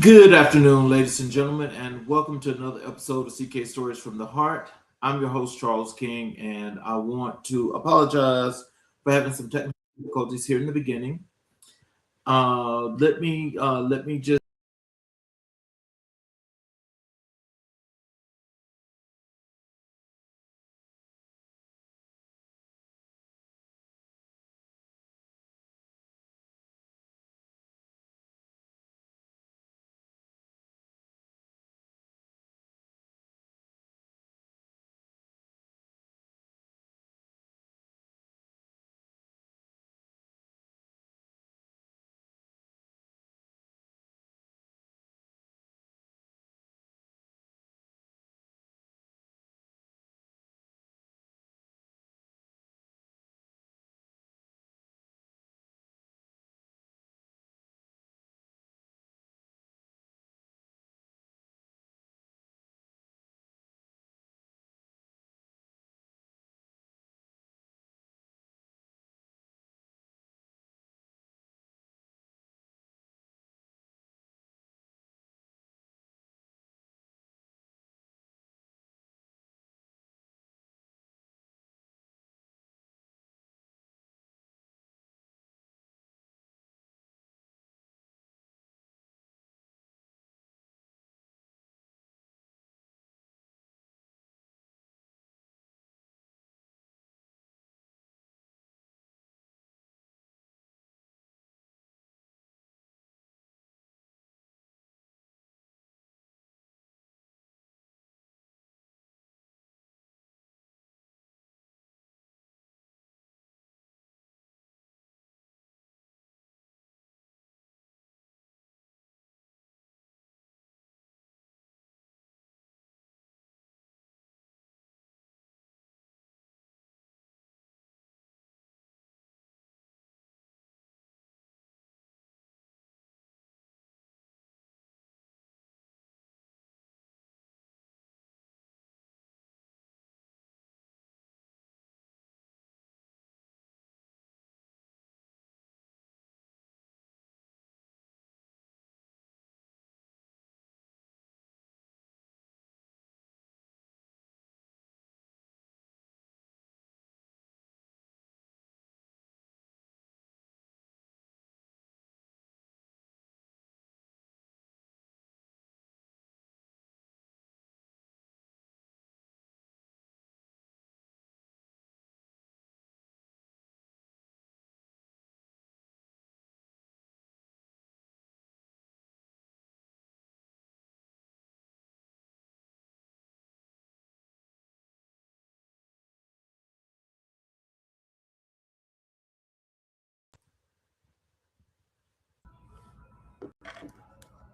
Good afternoon, ladies and gentlemen, and welcome to another episode of CK Stories from the Heart. I'm your host, Charles King, and I want to apologize for having some technical difficulties here in the beginning. Let me just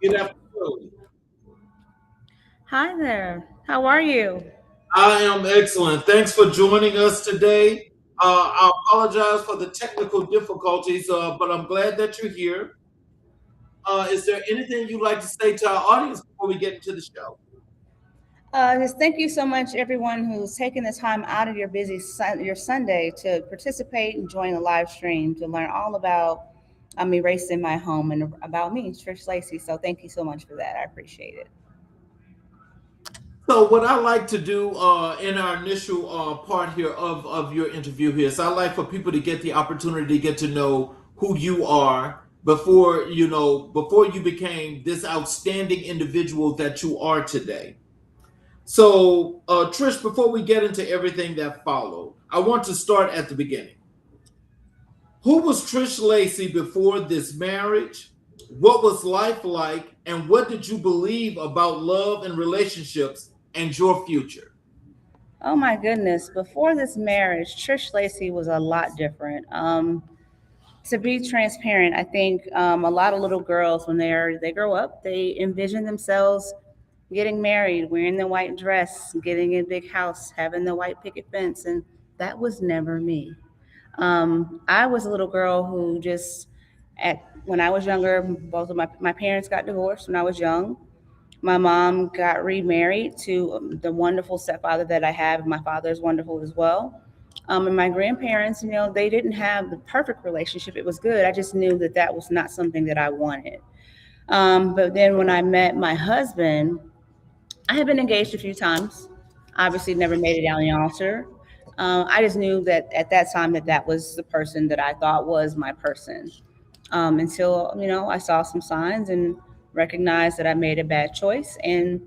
Good afternoon. Hi there. How are you? I am excellent. Thanks for joining us today. I apologize for the technical difficulties, but I'm glad that you're here. Is there anything you'd like to say to our audience before we get into the show? Just thank you so much, everyone who's taken the time out of your your Sunday to participate and join the live stream to learn all about erasing my home and about me, Trish Lacy. So thank you so much for that. I appreciate it. So, what I like to do in our initial part here of your interview here is I like for people to get the opportunity to get to know who you are before you became this outstanding individual that you are today. So, Trish, before we get into everything that followed, I want to start at the beginning. Who was Trish Lacy before this marriage? What was life like? And what did you believe about love and relationships and your future? Oh my goodness. Before this marriage, Trish Lacy was a lot different. To be transparent, I think a lot of little girls, when they grow up, they envision themselves getting married, wearing the white dress, getting a big house, having the white picket fence, and that was never me. I was a little girl who just, at when I was younger, both of my parents got divorced when I was young. My mom got remarried to the wonderful stepfather that I have. My father is wonderful as well. And my grandparents, they didn't have the perfect relationship. It was good. I just knew that that was not something that I wanted. But then when I met my husband, I had been engaged a few times. Obviously, never made it down the altar. I just knew that at that time that that was the person that I thought was my person. Until I saw some signs and recognized that I made a bad choice and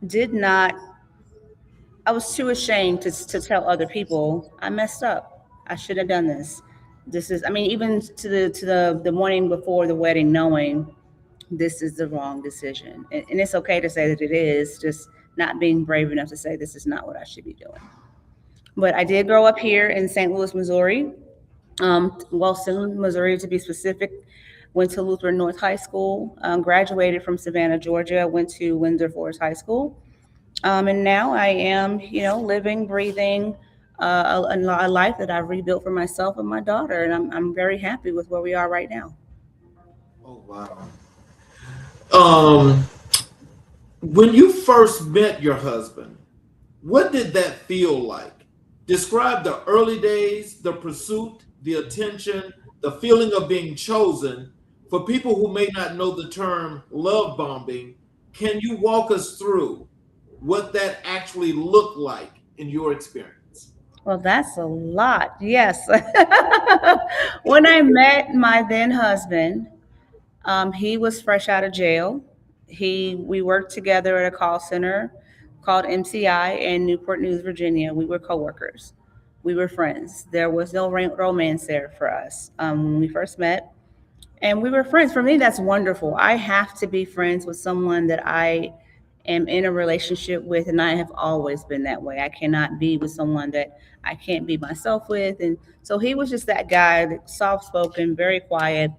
did not. I was too ashamed to tell other people I messed up. I should have done this. This is. I mean, even to the morning before the wedding, knowing this is the wrong decision. And it's okay to say that it is, just not being brave enough to say this is not what I should be doing. But I did grow up here in St. Louis, Missouri, Wellston, Missouri to be specific. Went to Lutheran North High School, graduated from Savannah, Georgia, went to Windsor Forest High School. And now I am, living, breathing a life that I've rebuilt for myself and my daughter. And I'm very happy with where we are right now. Oh wow. Um, when you first met your husband, what did that feel like? Describe the early days, the pursuit, the attention, the feeling of being chosen. For people who may not know the term love bombing, can you walk us through what that actually looked like in your experience? Well, that's a lot. Yes. When I met my then husband, he was fresh out of jail. We worked together at a call center called MCI in Newport News, Virginia. We were coworkers. We were friends. There was no romance there for us when we first met, and we were friends. For me, that's wonderful. I have to be friends with someone that I am in a relationship with, and I have always been that way. I cannot be with someone that I can't be myself with. And so he was just that guy, soft spoken, very quiet,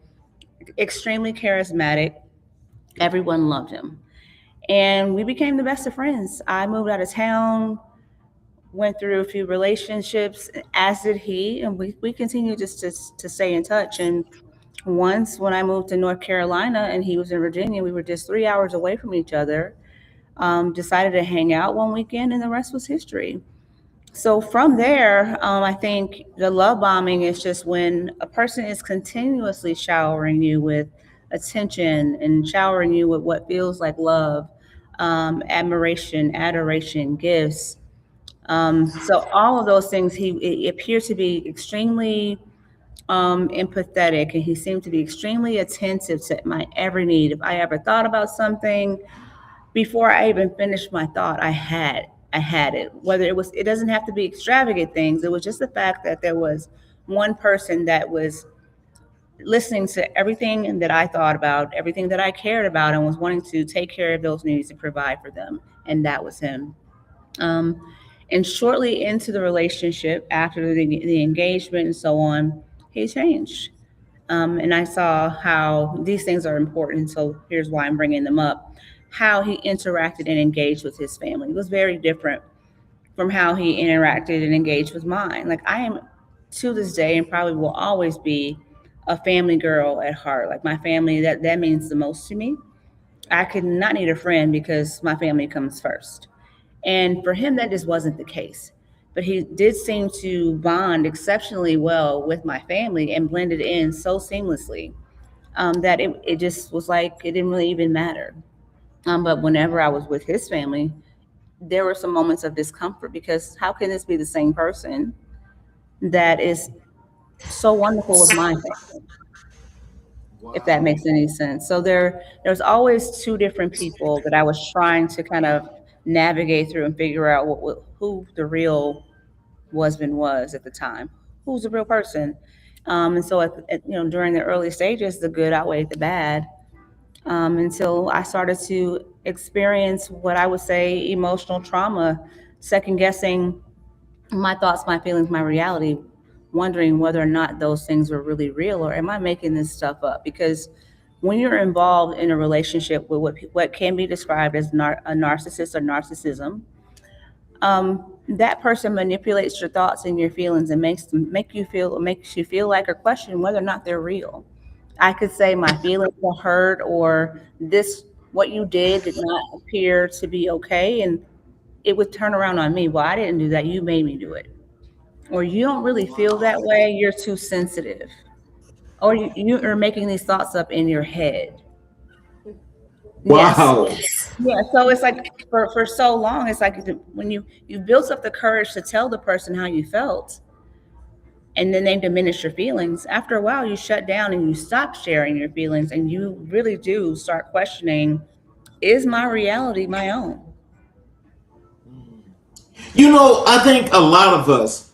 extremely charismatic. Everyone loved him. And we became the best of friends. I moved out of town, went through a few relationships, as did he, and we continued just to stay in touch. And once, when I moved to North Carolina and he was in Virginia, we were just 3 hours away from each other. Decided to hang out one weekend, and the rest was history. So from there, I think the love bombing is just when a person is continuously showering you with attention and showering you with what feels like love, admiration, adoration, gifts. So all of those things, he appeared to be extremely empathetic, and he seemed to be extremely attentive to my every need. If I ever thought about something, before I even finished my thought, I had it. Whether it doesn't have to be extravagant things. It was just the fact that there was one person that was listening to everything that I thought about, everything that I cared about, and was wanting to take care of those needs and provide for them. And that was him. Um, and shortly into the relationship, after the engagement and so on, he changed. And I saw how these things are important. So here's why I'm bringing them up. How he interacted and engaged with his family was very different from how he interacted and engaged with mine. Like, I am, to this day, and probably will always be, a family girl at heart. Like, my family, that means the most to me. I could not need a friend because my family comes first. And for him, that just wasn't the case. But he did seem to bond exceptionally well with my family and blended in so seamlessly, that it just was like it didn't really even matter. But whenever I was with his family, there were some moments of discomfort because how can this be the same person that is so wonderful with my family, if that Wow. makes any sense? So there's always two different people that I was trying to kind of navigate through and figure out who the real husband was at the time, who's the real person. And so during the early stages, the good outweighed the bad, until I started to experience what I would say emotional trauma, second guessing my thoughts, my feelings, my reality, wondering whether or not those things were really real or am I making this stuff up? Because when you're involved in a relationship with what can be described as a narcissist or narcissism, that person manipulates your thoughts and your feelings and makes you feel like or question whether or not they're real. I could say my feelings were hurt, or this what you did not appear to be okay, and it would turn around on me. Well, I didn't do that. You made me do it. Or you don't really feel that Wow. way. You're too sensitive. Or you are making these thoughts up in your head. Yes. Wow. Yeah. So it's like for so long, it's like when you built up the courage to tell the person how you felt, and then they diminish your feelings. After a while, you shut down and you stop sharing your feelings, and you really do start questioning: is my reality my own? You know, I think a lot of us,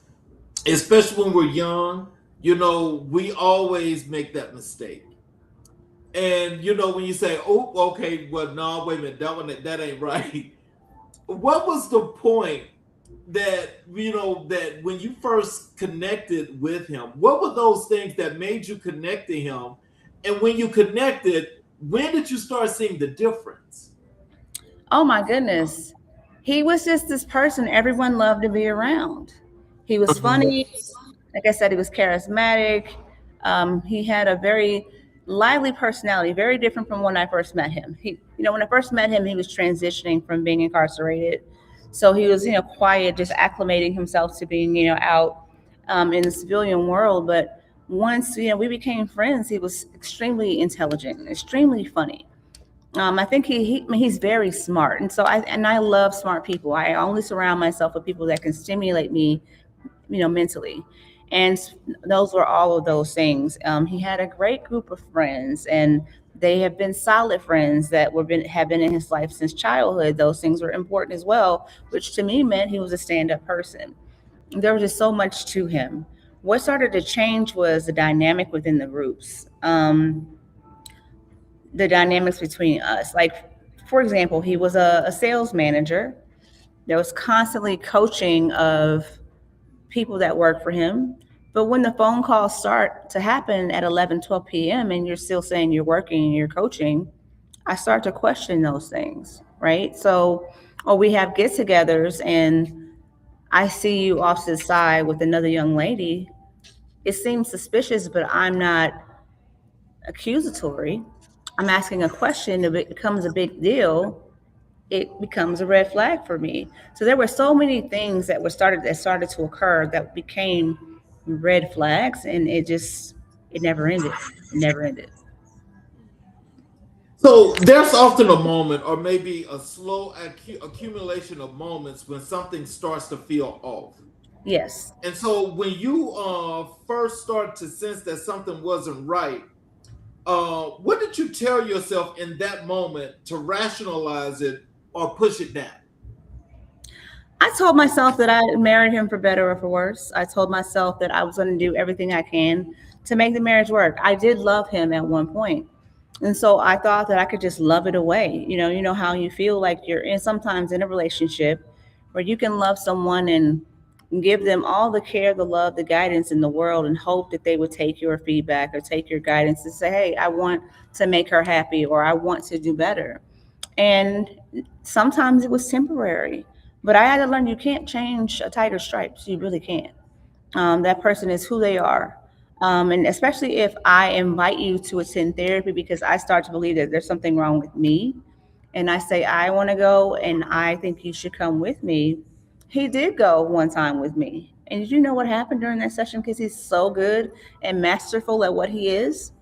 especially when we're young, you know, we always make that mistake. And you know, when you say, "Oh, okay, well, no, wait a minute, that ain't right." What was the point that you know that when you first connected with him? What were those things that made you connect to him? And when you connected, when did you start seeing the difference? Oh my goodness. He was just this person everyone loved to be around. He was funny. Like I said, he was charismatic. He had a very lively personality, very different from when I first met him. When I first met him, he was transitioning from being incarcerated. So he was, quiet, just acclimating himself to being, out in the civilian world. But once, we became friends, he was extremely intelligent, extremely funny. I think he's very smart, and I love smart people. I only surround myself with people that can stimulate me, mentally, and those were all of those things. He had a great group of friends, and they have been solid friends that have been in his life since childhood. Those things were important as well, which to me meant he was a stand up person. There was just so much to him. What started to change was the dynamic within the groups. The dynamics between us. Like, for example, he was a sales manager. There was constantly coaching of people that work for him. But when the phone calls start to happen at 11, 12 p.m., and you're still saying you're working and you're coaching, I start to question those things, right? So, or we have get togethers and I see you off to the side with another young lady. It seems suspicious, but I'm not accusatory. I'm asking a question. If it becomes a big deal, it becomes a red flag for me. So there were so many things that started to occur that became red flags, and it never ended. It never ended. So there's often a moment, or maybe a slow accumulation of moments when something starts to feel off. Yes. And so when you first start to sense that something wasn't right, what did you tell yourself in that moment to rationalize it or push it down? I told myself that I married him for better or for worse. I told myself that I was going to do everything I can to make the marriage work. I did love him at one point. And so I thought that I could just love it away. You know how you feel like you're in sometimes in a relationship where you can love someone and give them all the care, the love, the guidance in the world and hope that they would take your feedback or take your guidance and say, "Hey, I want to make her happy or I want to do better." And sometimes it was temporary, but I had to learn you can't change a tighter stripes. You really can't. That person is who they are. And especially if I invite you to attend therapy because I start to believe that there's something wrong with me, and I say, I want to go and I think you should come with me. He did go one time with me. And did you know what happened during that session? Because he's so good and masterful at what he is.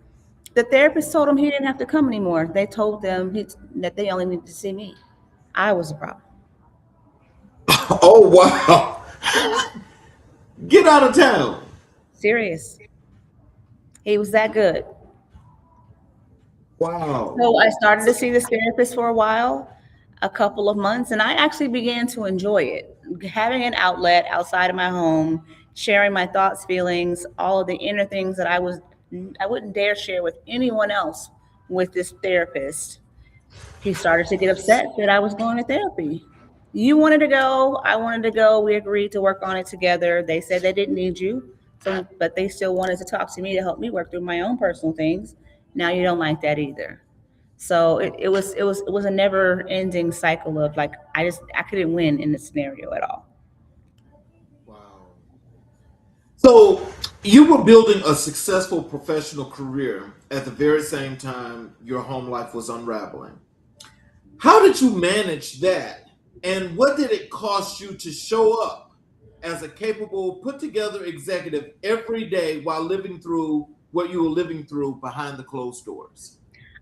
The therapist told him he didn't have to come anymore. They told them that they only needed to see me. I was the problem. Oh wow! Get out of town! Serious. He was that good. Wow! So I started to see this therapist for a while, a couple of months, and I actually began to enjoy it. Having an outlet outside of my home, sharing my thoughts, feelings, all of the inner things that I wouldn't dare share with anyone else with this therapist. He started to get upset that I was going to therapy. You wanted to go, I wanted to go. We agreed to work on it together. They said they didn't need you, so but they still wanted to talk to me to help me work through my own personal things. Now you don't like that either. So it was a never ending cycle of like I couldn't win in this scenario at all. Wow! So you were building a successful professional career at the very same time your home life was unraveling. How did you manage that? And what did it cost you to show up as a capable, put together executive every day while living through what you were living through behind the closed doors?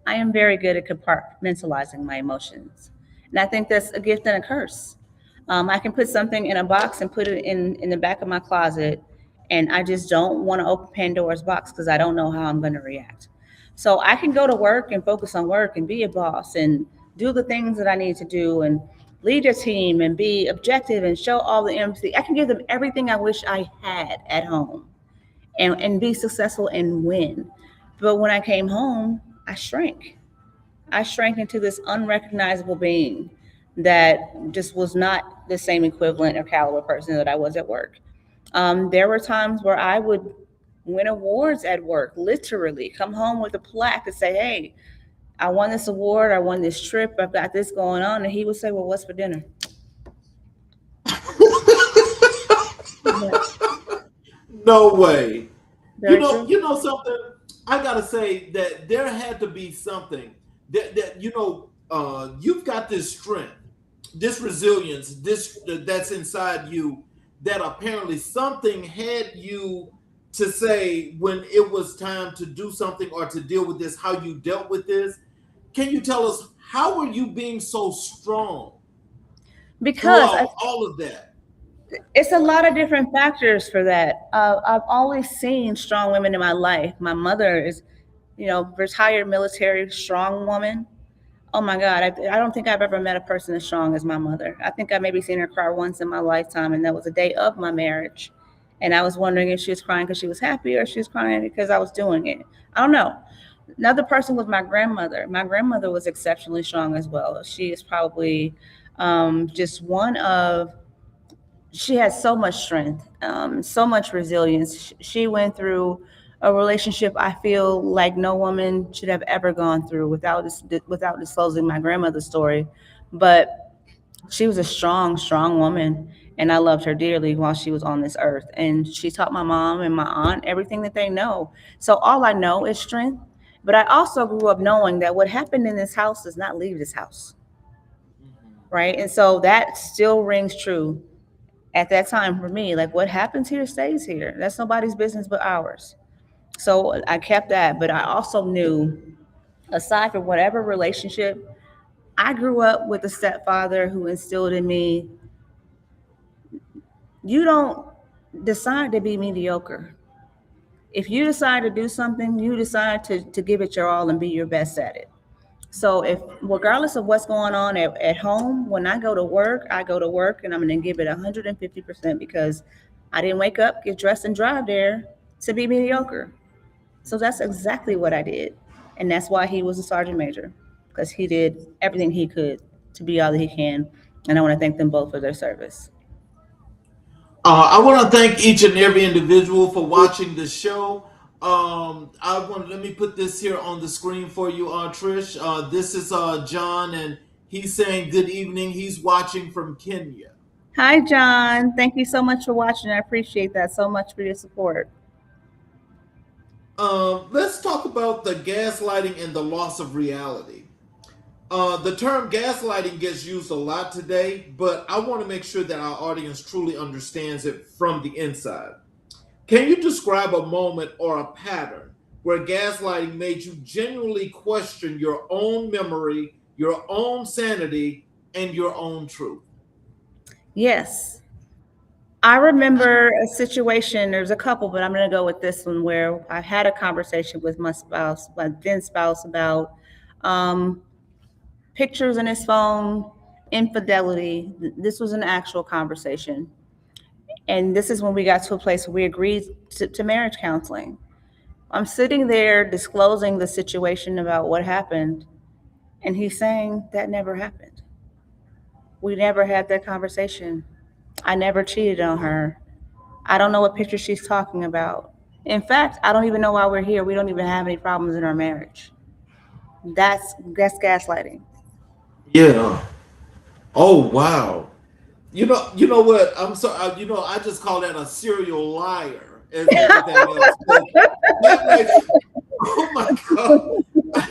I am very good at compartmentalizing my emotions. And I think that's a gift and a curse. I can put something in a box and put it in the back of my closet, and I just don't want to open Pandora's box because I don't know how I'm going to react. So I can go to work and focus on work and be a boss and do the things that I need to do and lead a team and be objective and show all the empathy. I can give them everything I wish I had at home and be successful and win. But when I came home, I shrank. I shrank into this unrecognizable being that just was not the same equivalent or caliber person that I was at work. There were times where I would win awards at work, literally come home with a plaque and say, "Hey, I won this award, I won this trip, I've got this going on." And he would say, "Well, what's for dinner?" Yeah, No way. very true. You know something. I gotta say that there had to be something that you've got this strength, this resilience, this that's inside you. That apparently something had you to say when it was time to do something or to deal with this. How you dealt with this? Can you tell us how are you being so strong Because throughout all of that? it's a lot of different factors for that. I've always seen strong women in my life. My mother is, retired military, strong woman. Oh my God, I don't think I've ever met a person as strong as my mother. I think I maybe seen her cry once in my lifetime, and that was the day of my marriage. And I was wondering if she was crying because she was happy or if she was crying because I was doing it. I don't know. Another person was my grandmother. My grandmother was exceptionally strong as well. She is probably just one of she has so much strength, so much resilience. She went through a relationship I feel like no woman should have ever gone through without disclosing my grandmother's story. But she was a strong, strong woman, and I loved her dearly while she was on this earth. And she taught my mom and my aunt everything that they know. So all I know is strength. But I also grew up knowing that what happened in this house does not leave this house, Mhm. right? And so that still rings true at that time for me. Like what happens here stays here. That's nobody's business but ours. So I kept that, but I also knew, aside from whatever relationship, I grew up with a stepfather who instilled in me, you don't decide to be mediocre. If you decide to do something, you decide to give it your all and be your best at it. So if regardless of what's going on at home, when I go to work, I go to work and I'm gonna give it 150% because I didn't wake up, get dressed, and drive there to be mediocre. So that's exactly what I did. And that's why he was a sergeant major, because he did everything he could to be all that he can. And I want to thank them both for their service. I want to thank each and every individual for watching the show. I want let me put this here on the screen for you, Trish. This is John, and he's saying good evening. He's watching from Kenya. Hi, John. Thank you so much for watching. I appreciate that so much for your support. Let's talk about the gaslighting and the loss of reality. The term gaslighting gets used a lot today, but I want to make sure that our audience truly understands it from the inside. Can you describe a moment or a pattern where gaslighting made you genuinely question your own memory, your own sanity, and your own truth? Yes. I remember a situation, there's a couple, but I'm going to go with this one where I had a conversation with my spouse, my then spouse, about um, pictures in his phone, infidelity. This was an actual conversation. And this is when we got to a place where we agreed to marriage counseling. I'm sitting there disclosing the situation about what happened, and he's saying that never happened. We never had that conversation. I never cheated on her. I don't know what picture she's talking about. In fact, I don't even know why we're here. We don't even have any problems in our marriage. That's gaslighting. Yeah. Oh wow. You know what? I'm sorry. I just call that a serial liar, as everything else. But that makes. Oh my god.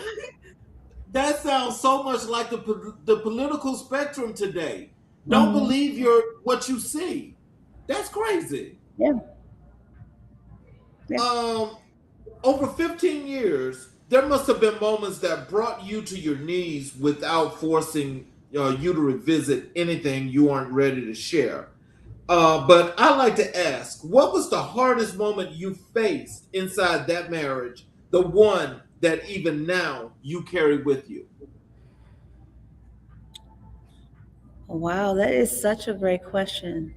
That sounds so much like the political spectrum today. Don't Hmm. believe your what you see. That's crazy. Yeah, yeah. Um, over 15 years. there must have been moments that brought you to your knees without forcing you to revisit anything you aren't ready to share. But I like to ask, what was the hardest moment you faced inside that marriage? The one that even now you carry with you? Wow, that is such a great question.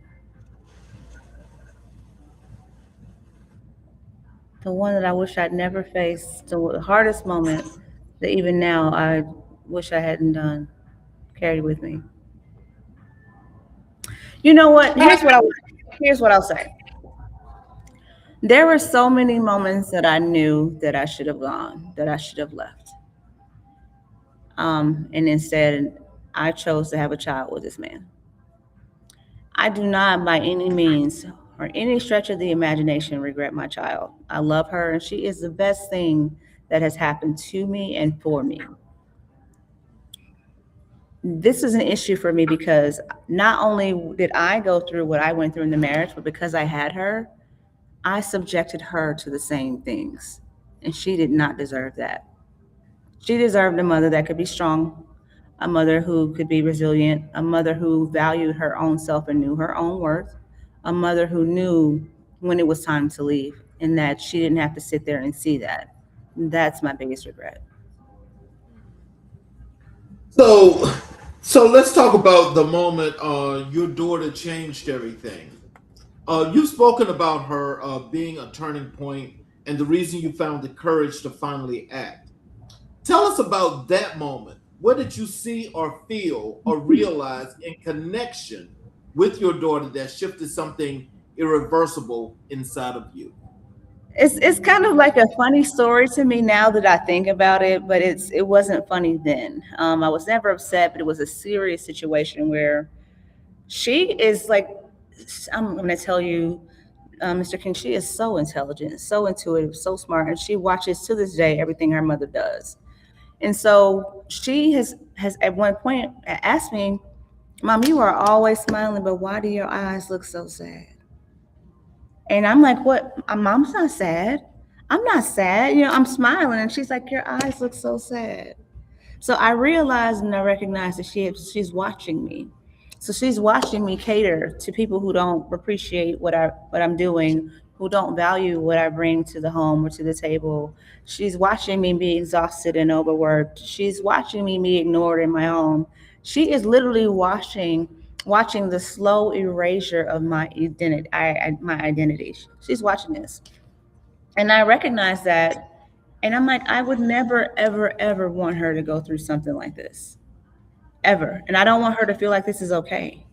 The one that I wish I'd never faced, the hardest moment that even now I wish I hadn't done, carried with me. You know what? Here's what I'll say. There were so many moments that I knew that I should have gone, that I should have left. And instead, I chose to have a child with this man. I do not, by any means or any stretch of the imagination, regret my child. I love her, and she is the best thing that has happened to me and for me. This is an issue for me because not only did I go through what I went through in the marriage, but because I had her, I subjected her to the same things. And she did not deserve that. She deserved a mother that could be strong, a mother who could be resilient, a mother who valued her own self and knew her own worth, a mother who knew when it was time to leave and that she didn't have to sit there and see that. That's my biggest regret. So, so let's talk about the moment your daughter changed everything. You've spoken about her being a turning point and the reason you found the courage to finally act. Tell us about that moment. What did you see or feel or realize in connection with your daughter that shifted something irreversible inside of you? It's kind of like a funny story to me now that I think about it, but it wasn't funny then. I was never upset, but it was a serious situation where she is like, I'm going to tell you, Mr. King, she is so intelligent, so intuitive, so smart, and she watches to this day everything her mother does. And so she has at one point asked me, "Mom, you are always smiling, but why do your eyes look so sad?" And I'm like, "What? Mom's not sad. I'm not sad. I'm smiling." And she's like, "Your eyes look so sad." So I realized and I recognized that she's watching me. So she's watching me cater to people who don't appreciate what I'm doing, who don't value what I bring to the home or to the table. She's watching me be exhausted and overworked. She's watching me be ignored in my home. She is literally watching the slow erasure of my identity. My identity. She's watching this, and I recognize that, and I'm like, I would never, ever, ever want her to go through something like this, ever. And I don't want her to feel like this is okay.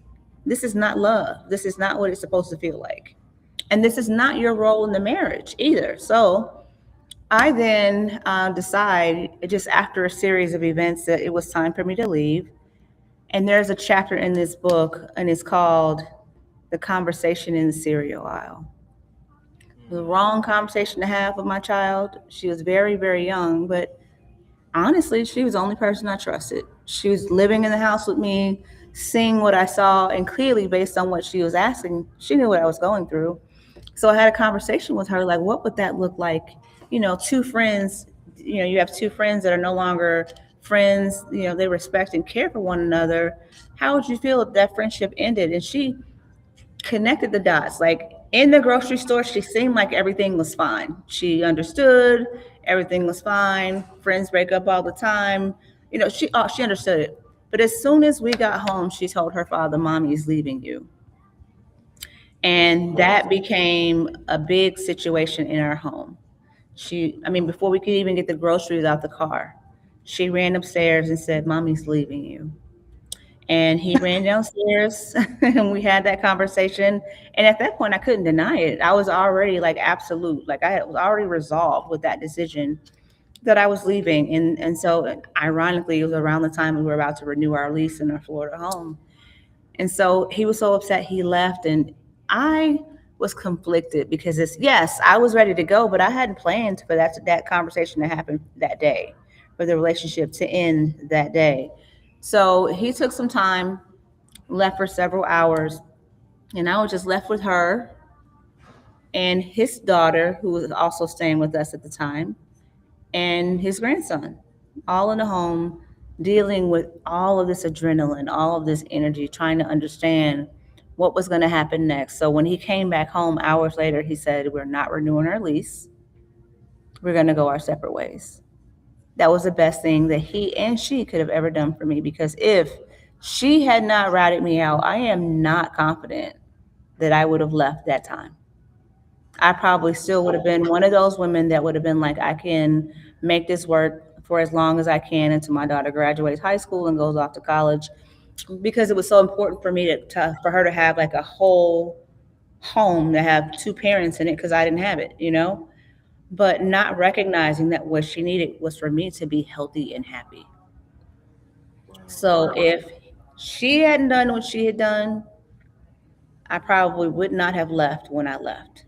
This is not love. This is not what it's supposed to feel like. And this is not your role in the marriage either. So I then decide, just after a series of events, that it was time for me to leave. And there's a chapter in this book, and it's called The Conversation in the Cereal Aisle. The wrong conversation to have with my child. She was very, very young, but honestly, she was the only person I trusted. She was living in the house with me, seeing what I saw, and clearly, based on what she was asking, she knew what I was going through. So I had a conversation with her, like, what would that look like? Two friends, you have two friends that are no longer friends, they respect and care for one another. How would you feel if that friendship ended? And she connected the dots. Like in the grocery store, she seemed like everything was fine. She understood everything was fine. Friends break up all the time. She understood it. But as soon as we got home, she told her father, "Mommy's leaving you." And that became a big situation in our home. I mean, before we could even get the groceries out the car, she ran upstairs and said, "Mommy's leaving you." And he ran downstairs and we had that conversation. And at that point, I couldn't deny it. I was already like absolute, like was already resolved with that decision that I was leaving. And so, ironically, it was around the time we were about to renew our lease in our Florida home. And so he was so upset he left. And I was conflicted because yes, I was ready to go, but I hadn't planned for that conversation to happen that day, for the relationship to end that day. So he took some time, left for several hours, and I was just left with her and his daughter, who was also staying with us at the time. and his grandson, all in the home, dealing with all of this adrenaline, all of this energy, trying to understand what was going to happen next. So when he came back home hours later, he said, "We're not renewing our lease. We're going to go our separate ways." That was the best thing that he and she could have ever done for me, because if she had not routed me out, I am not confident that I would have left that time. I probably still would have been one of those women that would have been like, I can make this work for as long as I can until my daughter graduates high school and goes off to college, because it was so important for me to for her to have like a whole home, to have two parents in it, because I didn't have it, you know? But not recognizing that what she needed was for me to be healthy and happy. Wow. So if she hadn't done what she had done, I probably would not have left when I left.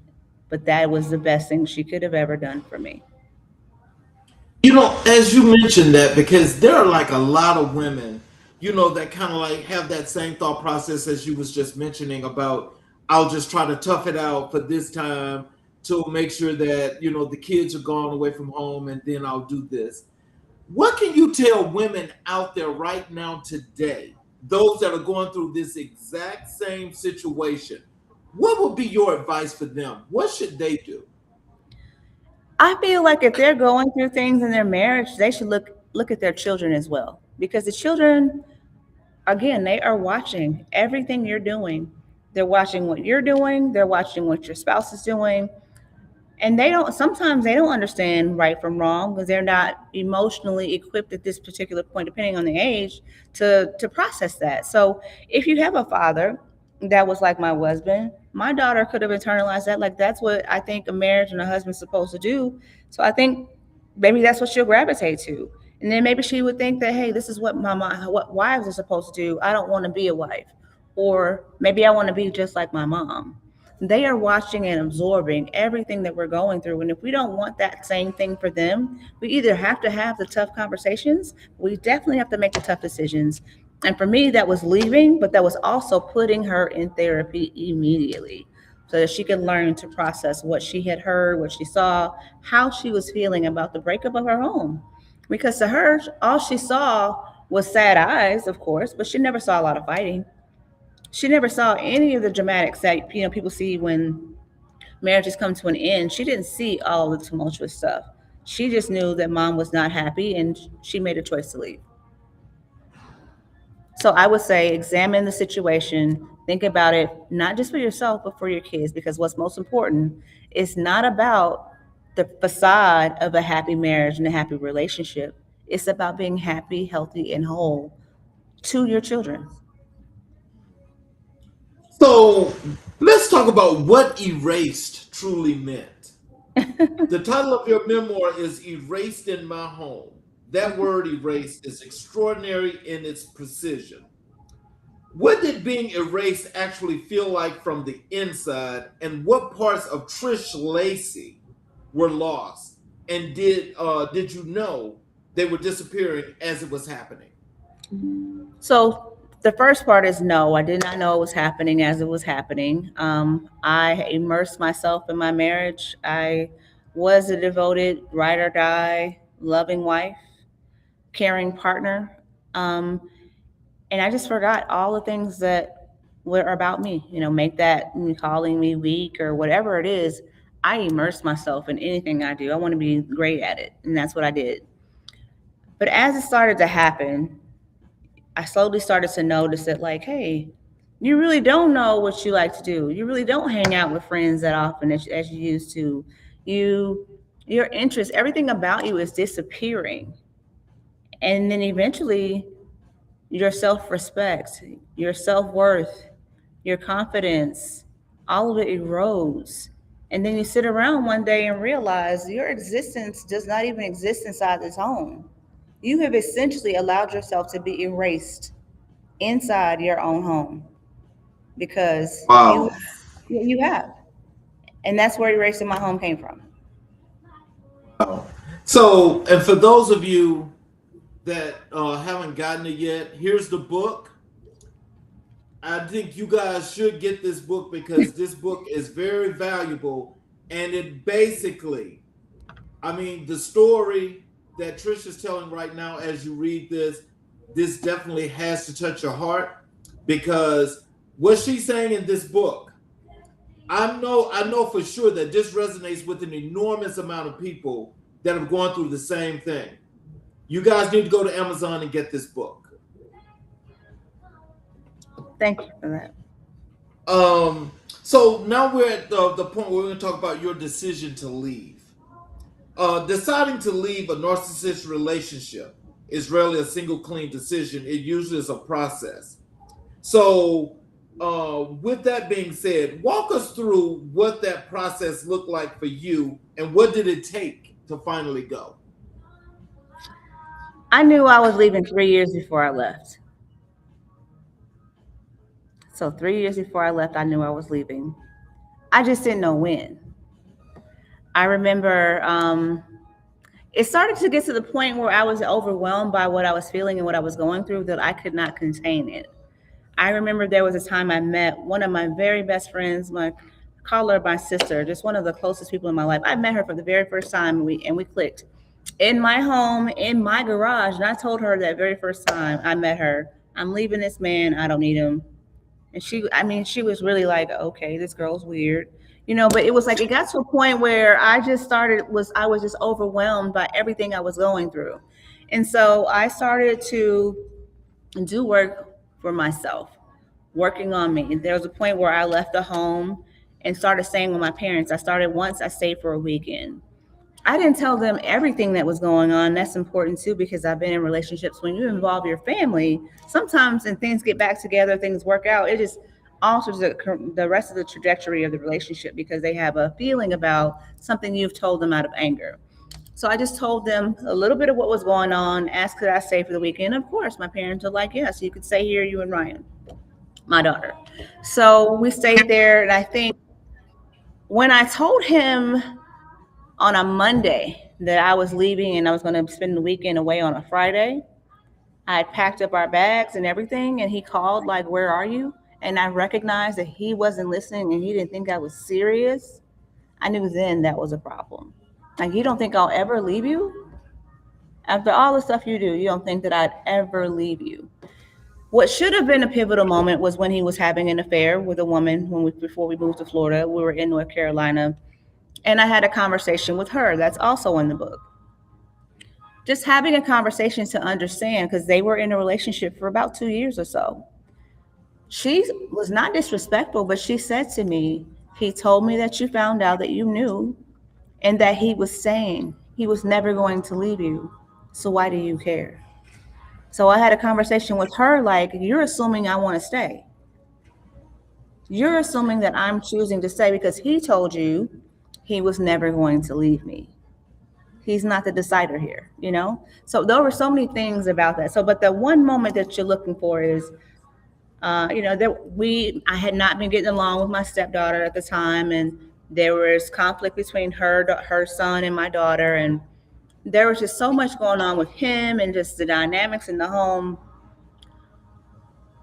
But that was the best thing she could have ever done for me. As you mentioned that, because there are like a lot of women, that kind of like have that same thought process as you was just mentioning about, I'll just try to tough it out for this time to make sure that, the kids are gone away from home, and then I'll do this. What can you tell women out there right now today, those that are going through this exact same situation? What would be your advice for them? What should they do? I feel like if they're going through things in their marriage, they should look at their children as well, because the children, again, they are watching everything you're doing. They're watching what you're doing, they're watching what your spouse is doing, and they don't, sometimes they don't understand right from wrong because they're not emotionally equipped at this particular point, depending on the age, to process that. So if you have a father that was like my husband, my daughter could have internalized that, like that's what I think a marriage and a husband's supposed to do. So I think maybe that's what she'll gravitate to. And then maybe she would think that, hey, this is what what wives are supposed to do. I don't want to be a wife. Or maybe I want to be just like my mom. They are watching and absorbing everything that we're going through. And if we don't want that same thing for them, we either have to have the tough conversations, we definitely have to make the tough decisions. And for me, that was leaving, but that was also putting her in therapy immediately so that she could learn to process what she had heard, what she saw, how she was feeling about the breakup of her home. Because to her, all she saw was sad eyes, of course, but she never saw a lot of fighting. She never saw any of the dramatics that people see when marriages come to an end. She didn't see all of the tumultuous stuff. She just knew that mom was not happy and she made a choice to leave. So I would say examine the situation, think about it not just for yourself but for your kids, because what's most important is not about the facade of a happy marriage and a happy relationship. It's about being happy, healthy, and whole to your children. So let's talk about what erased truly meant. The title of your memoir is Erased in My Home. That word erased is extraordinary in its precision. What did being erased actually feel like from the inside, and what parts of Trish Lacy were lost? And did you know they were disappearing as it was happening? So the first part is no, I did not know it was happening as it was happening. I immersed myself in my marriage. I was a devoted ride or die, loving wife, caring partner. Um, and I just forgot all the things that were about me, make that calling me weak or whatever it is. I immerse myself in anything I do. I want to be great at it. And that's what I did. But as it started to happen, I slowly started to notice that, like, hey, you really don't know what you like to do. You really don't hang out with friends that often as you used to. You, your interest, everything about you is disappearing. And then eventually, your self respect, your self worth, your confidence, all of it erodes. And then you sit around one day and realize your existence does not even exist inside this home. You have essentially allowed yourself to be erased inside your own home because you Wow. you have, and that's where erasing my home came from. Wow. So, and for those of you that haven't gotten it yet, here's the book. I think you guys should get this book because this book is very valuable, and it basically I mean, the story that Trish is telling right now, as you read this, this definitely has to touch your heart because what she's saying in this book, I know for sure that this resonates with an enormous amount of people that have gone through the same thing. You guys need to go to Amazon and get this book. Thank you for that. Um, so now we're at the point where we're going to talk about your decision to leave. Deciding to leave a narcissist relationship is rarely a single clean decision. It usually is a process. So, with that being said, walk us through what that process looked like for you and what did it take to finally go? I knew I was leaving 3 years before I left. So 3 years before I left, I knew I was leaving. I just didn't know when. I remember it started to get to the point where I was overwhelmed by what I was feeling and what I was going through that I could not contain it. I remember there was a time I met one of my very best friends, my call her my sister, just one of the closest people in my life. I met her for the very first time and we clicked in my home, in my garage. And I told her that very first time I met her, I'm leaving this man. I don't need him. And she was really like, okay, this girl's weird, but it was like, it got to a point where I was just overwhelmed by everything I was going through. And so I started to do work for myself, working on me. And there was a point where I left the home and started staying with my parents. I stayed for a weekend. I didn't tell them everything that was going on. That's important too, because I've been in relationships. When you involve your family, sometimes when things get back together, things work out, it just alters the rest of the trajectory of the relationship because they have a feeling about something you've told them out of anger. So I just told them a little bit of what was going on, asked could I stay for the weekend. Of course, my parents are like, yes, you could stay here, you and Ryan, my daughter. So we stayed there, and I think when I told him on a Monday that I was leaving and I was going to spend the weekend away on a Friday, I had packed up our bags and everything, and he called like, "Where are you?" And I recognized that he wasn't listening and he didn't think I was serious. I knew then that was a problem. Like, you don't think I'll ever leave you? After all the stuff you do, you don't think that I'd ever leave you. What should have been a pivotal moment was when he was having an affair with a woman before we moved to Florida. We were in North Carolina, and I had a conversation with her. That's also in the book. Just having a conversation to understand, because they were in a relationship for about 2 years or so. She was not disrespectful, but she said to me, he told me that you found out that you knew and that he was saying he was never going to leave you. So why do you care? So I had a conversation with her like, you're assuming I want to stay. You're assuming that I'm choosing to stay because he told you he was never going to leave me. He's not the decider here. So there were so many things about that. So, but the one moment that you're looking for is, that I had not been getting along with my stepdaughter at the time, and there was conflict between her son and my daughter, and there was just so much going on with him and just the dynamics in the home.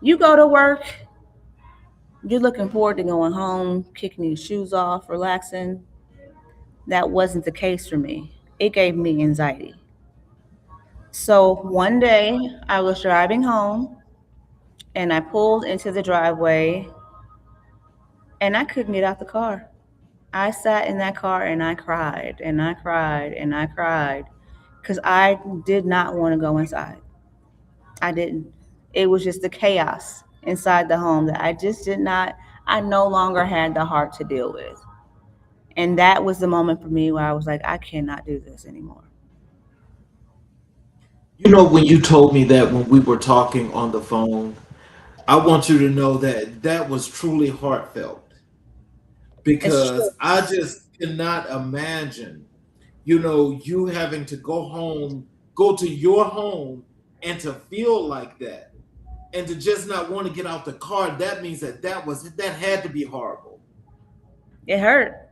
You go to work, you're looking forward to going home, kicking your shoes off, relaxing. That wasn't the case for me. It gave me anxiety. So one day I was driving home and I pulled into the driveway and I couldn't get out the car. I sat in that car and I cried and I cried and I cried because I did not want to go inside. I didn't. It was just the chaos inside the home that I just did not, I no longer had the heart to deal with. And that was the moment for me where I was like, I cannot do this anymore. You know, when you told me that when we were talking on the phone, I want you to know that that was truly heartfelt It's true. because I just cannot imagine, you having to go home, go to your home, and to feel like that, and to just not want to get out the car. That means that had to be horrible. It hurt.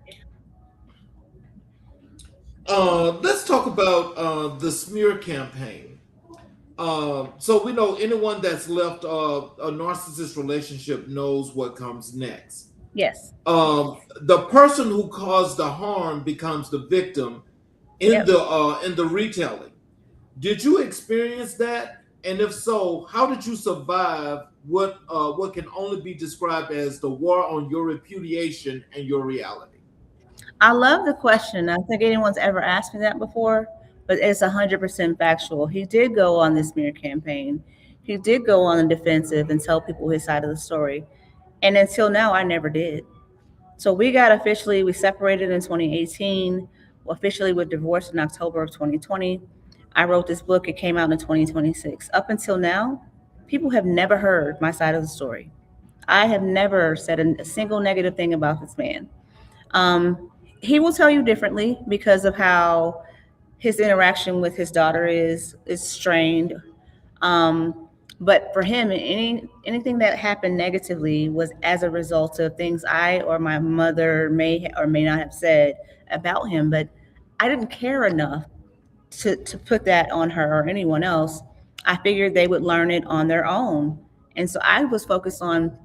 Let's talk about the smear campaign. So we know anyone that's left a narcissist relationship knows what comes next. Yes. The person who caused the harm becomes the victim, Yep. in the retelling. Did you experience that? And if so, how did you survive what can only be described as the war on your repudiation and your reality? I love the question. I don't think anyone's ever asked me that before, but it's 100% factual. He did go on this smear campaign. He did go on the defensive and tell people his side of the story. And until now, I never did. So we separated in 2018, officially were divorced in October of 2020. I wrote this book, it came out in 2026. Up until now, people have never heard my side of the story. I have never said a single negative thing about this man. Um, he will tell you differently because of how his interaction with his daughter is strained. Um, but for him, anything that happened negatively was as a result of things I or my mother may or may not have said about him. But I didn't care enough to put that on her or anyone else. I figured they would learn it on their own. And so I was focused on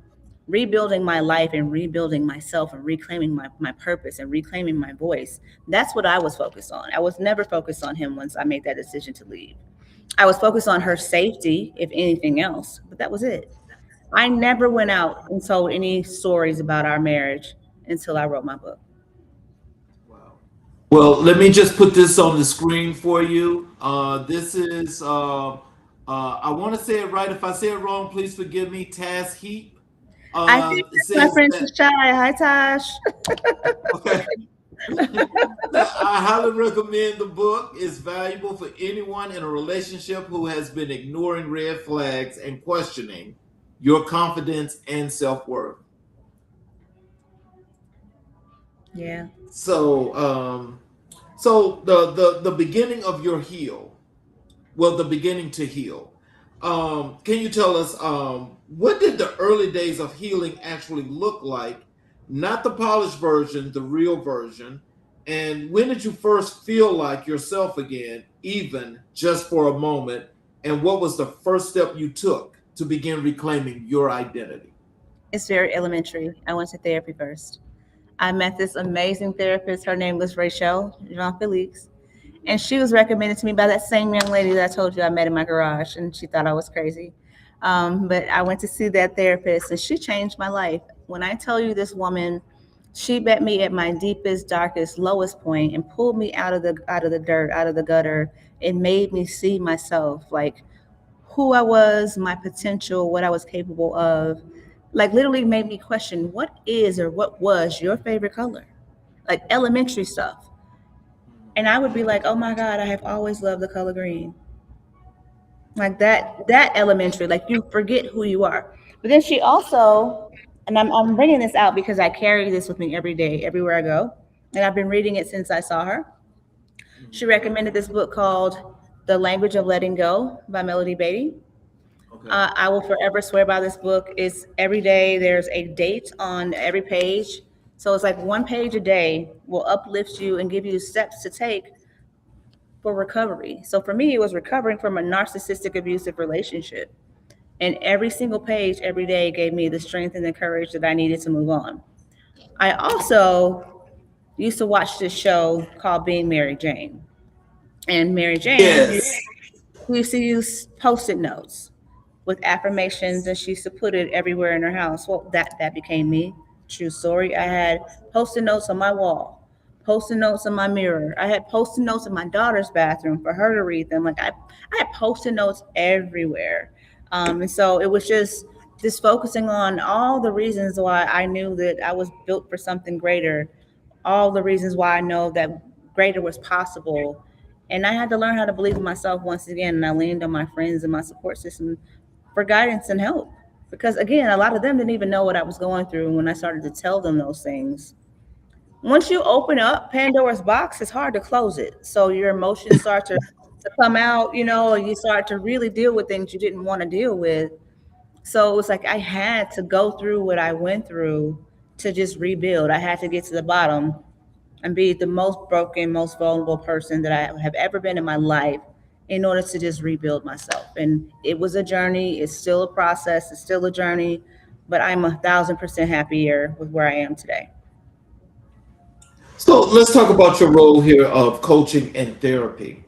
rebuilding my life and rebuilding myself and reclaiming my purpose and reclaiming my voice. That's what I was focused on. I was never focused on him once I made that decision to leave. I was focused on her safety, if anything else, but that was it. I never went out and told any stories about our marriage until I wrote my book. Wow. Well, let me just put this on the screen for you. This is, I want to say it right. If I say it wrong, please forgive me. Task Heap. I think It my says friend that, Tashai. Hi, Tosh. okay. I highly recommend the book. It's valuable for anyone in a relationship who has been ignoring red flags and questioning your confidence and self worth. Yeah. So, so the beginning of your heal, well, the beginning to heal. Can you tell us what did the early days of healing actually look like? Not the polished version, the real version. And when did you first feel like yourself again, even just for a moment? And what was the first step you took to begin reclaiming your identity? It's very elementary. I went to therapy first. I met this amazing therapist. Her name was Rachel Jean Felix. And she was recommended to me by that same young lady that I told you I met in my garage, and she thought I was crazy. But I went to see that therapist, and she changed my life. When I tell you this woman, she met me at my deepest, darkest, lowest point, and pulled me out of the dirt, out of the gutter, and made me see myself like who I was, my potential, what I was capable of. Like literally made me question what is or what was your favorite color, like elementary stuff. And I would be like, oh my God, I have always loved the color green. Like that elementary, like you forget who you are. But then she also, and I'm bringing this out because I carry this with me every day, everywhere I go. And I've been reading it since I saw her. She Mhm. recommended this book called The Language of Letting Go by Melody Beatty. Okay. I will forever swear by this book. It's every day, there's a date on every page. So it's like one page a day will uplift you and give you steps to take for recovery. So for me, it was recovering from a narcissistic abusive relationship. And every single page every day gave me the strength and the courage that I needed to move on. I also used to watch this show called Being Mary Jane. And Mary Jane Yes. we used to use post-it notes with affirmations, and she used to put it everywhere in her house. Well, that became me. True story. I had post-it notes on my wall, post-it notes on my mirror. I had post-it notes in my daughter's bathroom for her to read them. I had post-it notes everywhere, and so it was just focusing on all the reasons why I knew that I was built for something greater, all the reasons why I know that greater was possible. And I had to learn how to believe in myself once again. And I leaned on my friends and my support system for guidance and help. Because again, a lot of them didn't even know what I was going through. And when I started to tell them those things, once you open up Pandora's box, it's hard to close it. So your emotions start to come out, and you start to really deal with things you didn't want to deal with. So it was like I had to go through what I went through to just rebuild. I had to get to the bottom and be the most broken, most vulnerable person that I have ever been in my life in order to just rebuild myself. And it was a journey. It's still a process. It's still a journey, but I'm 1,000% happier with where I am today. So let's talk about your role here of coaching and therapy.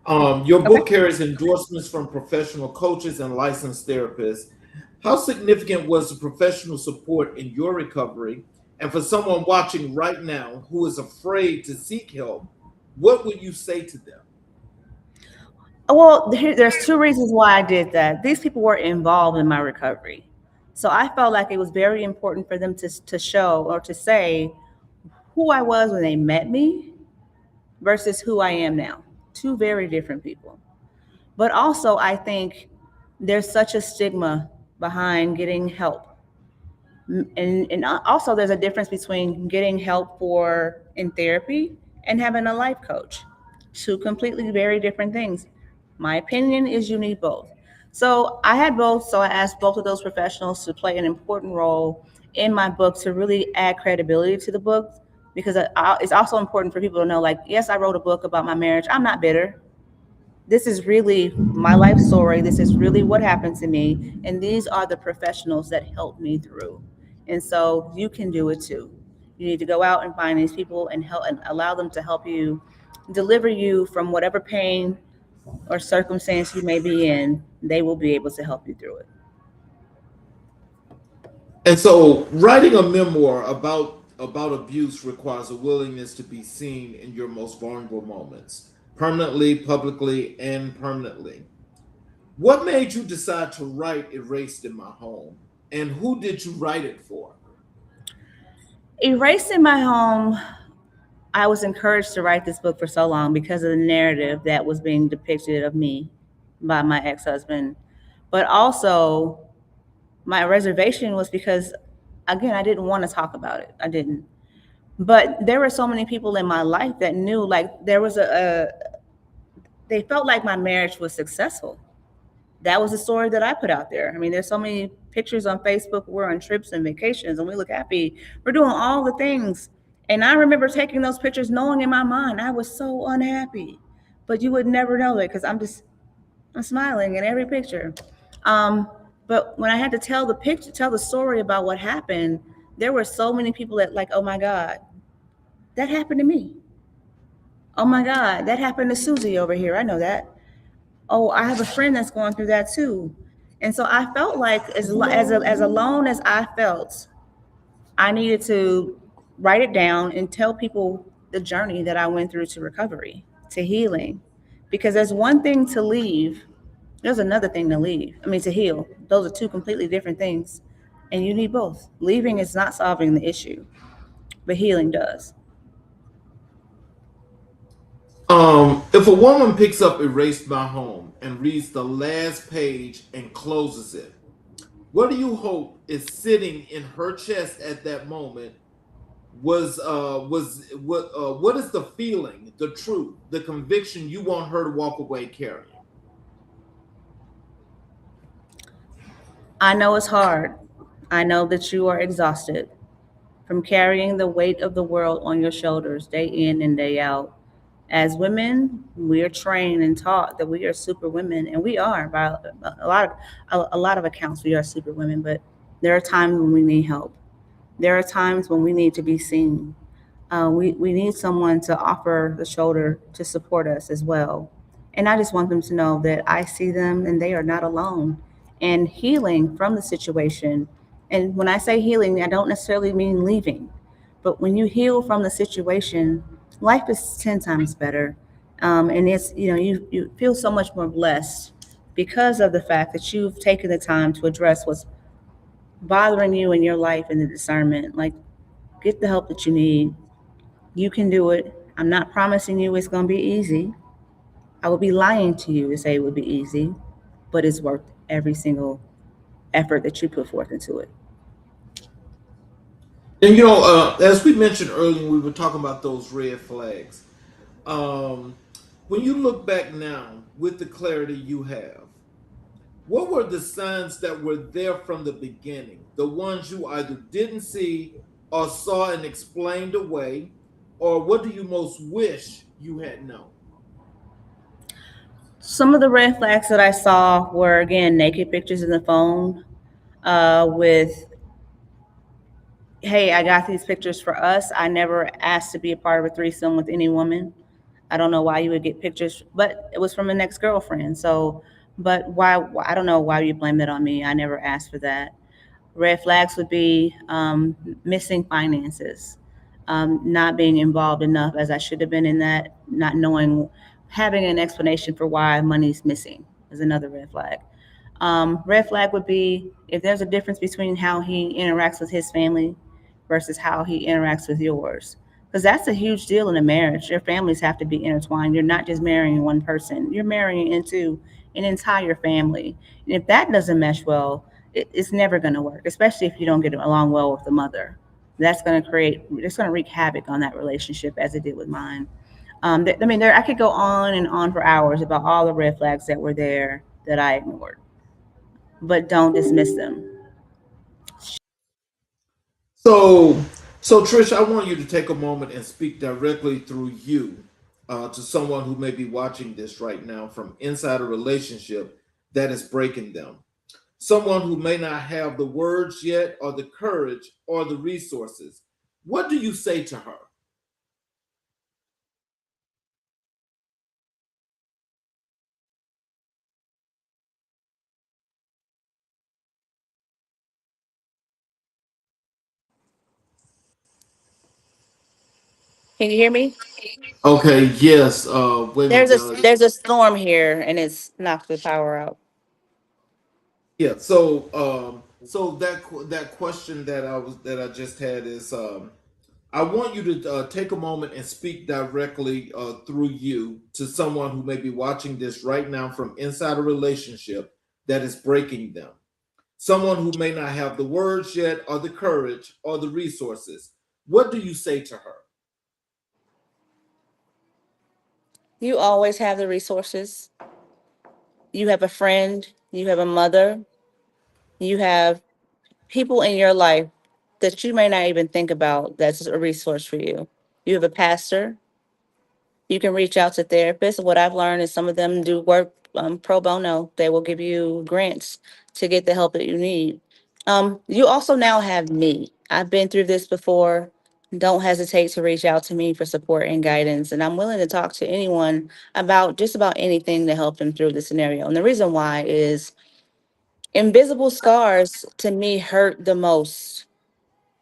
Your Okay. book carries endorsements from professional coaches and licensed therapists. How significant was the professional support in your recovery? And for someone watching right now who is afraid to seek help, what would you say to them? Well, there's two reasons why I did that. These people were involved in my recovery. So I felt like it was very important for them to show or to say who I was when they met me versus who I am now. Two very different people. But also, I think there's such a stigma behind getting help. And also, there's a difference between getting help for in therapy and having a life coach. Two completely very different things. My opinion is you need both. So I had both. So I asked both of those professionals to play an important role in my book to really add credibility to the book because it's also important for people to know, like, yes, I wrote a book about my marriage. I'm not bitter. This is really my life story. This is really what happened to me. And these are the professionals that helped me through. And so you can do it too. You need to go out and find these people and help and allow them to help you deliver you from whatever pain or circumstance you may be in. They will be able to help you through it. And so, writing a memoir about abuse requires a willingness to be seen in your most vulnerable moments, permanently, publicly, and permanently. What made you decide to write Erased in My Home? And who did you write it for? Erased in my home, I was encouraged to write this book for so long because of the narrative that was being depicted of me by my ex husband. But also, my reservation was because, again, I didn't want to talk about it. I didn't. But there were so many people in my life that knew, like, there was they felt like my marriage was successful. That was the story that I put out there. I mean, there's so many pictures on Facebook. We're on trips and vacations and we look happy. We're doing all the things. And I remember taking those pictures knowing in my mind I was so unhappy. But you would never know it because I'm smiling in every picture. Um, but when I had to tell the story about what happened, there were so many people that like, oh my God, that happened to me. Oh my God, that happened to Susie over here. I know that. Oh, I have a friend that's going through that too. And so I felt like as alone as I felt, I needed to write it down and tell people the journey that I went through to recovery, to healing. Because there's one thing to leave, there's another thing to leave. I mean, to heal. Those are two completely different things. And you need both. Leaving is not solving the issue, but healing does. If a woman picks up Erased My Home and reads the last page and closes it, what do you hope is sitting in her chest at that moment? Was what is the feeling, the truth, the conviction you want her to walk away carrying? I know it's hard. I know that you are exhausted from carrying the weight of the world on your shoulders day in and day out. As women, we are trained and taught that we are super women, and we are by a lot of accounts. We are super women, but there are times when we need help. There are times when we need to be seen. We need someone to offer the shoulder to support us as well. And I just want them to know that I see them and they are not alone. And healing from the situation, and when I say healing, I don't necessarily mean leaving, but when you heal from the situation, life is 10 times better. And it's, you feel so much more blessed because of the fact that you've taken the time to address what's bothering you in your life and the discernment. Like, get the help that you need. You can do it. I'm not promising you it's going to be easy. I would be lying to you to say it would be easy, but it's worth every single effort that you put forth into it. And as we mentioned earlier, we were talking about those red flags. Um, when you look back now with the clarity you have, what were the signs that were there from the beginning? The ones you either didn't see or saw and explained away, or what do you most wish you had known? Some of the red flags that I saw were, again, naked pictures in the phone with hey, I got these pictures for us. I never asked to be a part of a threesome with any woman. I don't know why you would get pictures, but it was from an ex girlfriend. So, but why? I don't know why you blame it on me. I never asked for that. Red flags would be missing finances, not being involved enough as I should have been in that, not knowing, having an explanation for why money's missing is another red flag. Red flag would be if there's a difference between how he interacts with his family versus how he interacts with yours. Because that's a huge deal in a marriage. Your families have to be intertwined. You're not just marrying one person, you're marrying into an entire family. And if that doesn't mesh well, it's never going to work, especially if you don't get along well with the mother. It's going to wreak havoc on that relationship as it did with mine. I mean, I could go on and on for hours about all the red flags that were there that I ignored, but don't dismiss them. So, so Trish, I want you to take a moment and speak directly through you to someone who may be watching this right now from inside a relationship that is breaking them. Someone who may not have the words yet, or the courage, or the resources. What do you say to her? Can you hear me? Okay, yes. Wait a minute. There's a storm here and it's knocked the power out. Yeah. So that question that I just had is, I want you to take a moment and speak directly through you to someone who may be watching this right now from inside a relationship that is breaking them. Someone who may not have the words yet, or the courage, or the resources. What do you say to her? You always have the resources. You have a friend, you have a mother, you have people in your life that you may not even think about that's a resource for you. You have a pastor. You can reach out to therapists. What I've learned is some of them do work pro bono. They will give you grants to get the help that you need. You also now have me. I've been through this before. Don't hesitate to reach out to me for support and guidance. And I'm willing to talk to anyone about just about anything to help them through the scenario. And the reason why is invisible scars to me hurt the most.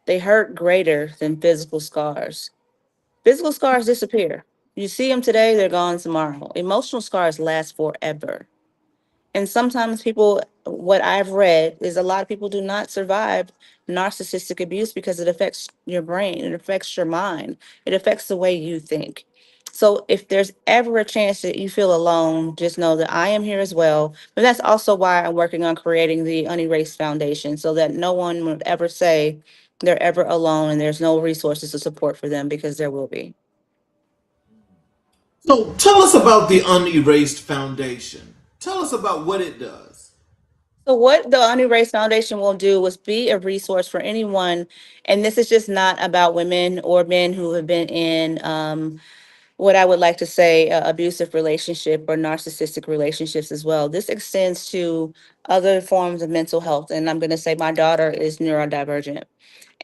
They hurt greater than physical scars. Physical scars disappear. You see them today, they're gone tomorrow. Emotional scars last forever. And sometimes people, what I've read is a lot of people do not survive narcissistic abuse because it affects your brain, it affects your mind, it affects the way you think. So if there's ever a chance that you feel alone, just know that I am here as well. But that's also why I'm working on creating the Unerased Foundation so that no one would ever say they're ever alone and there's no resources to support for them because there will be. So tell us about the Unerased Foundation. Tell us about what it does. So, what the Unerased Foundation will do is be a resource for anyone, and this is just not about women or men who have been in what I would like to say abusive relationship or narcissistic relationships as well. This extends to other forms of mental health, and I'm going to say my daughter is neurodivergent.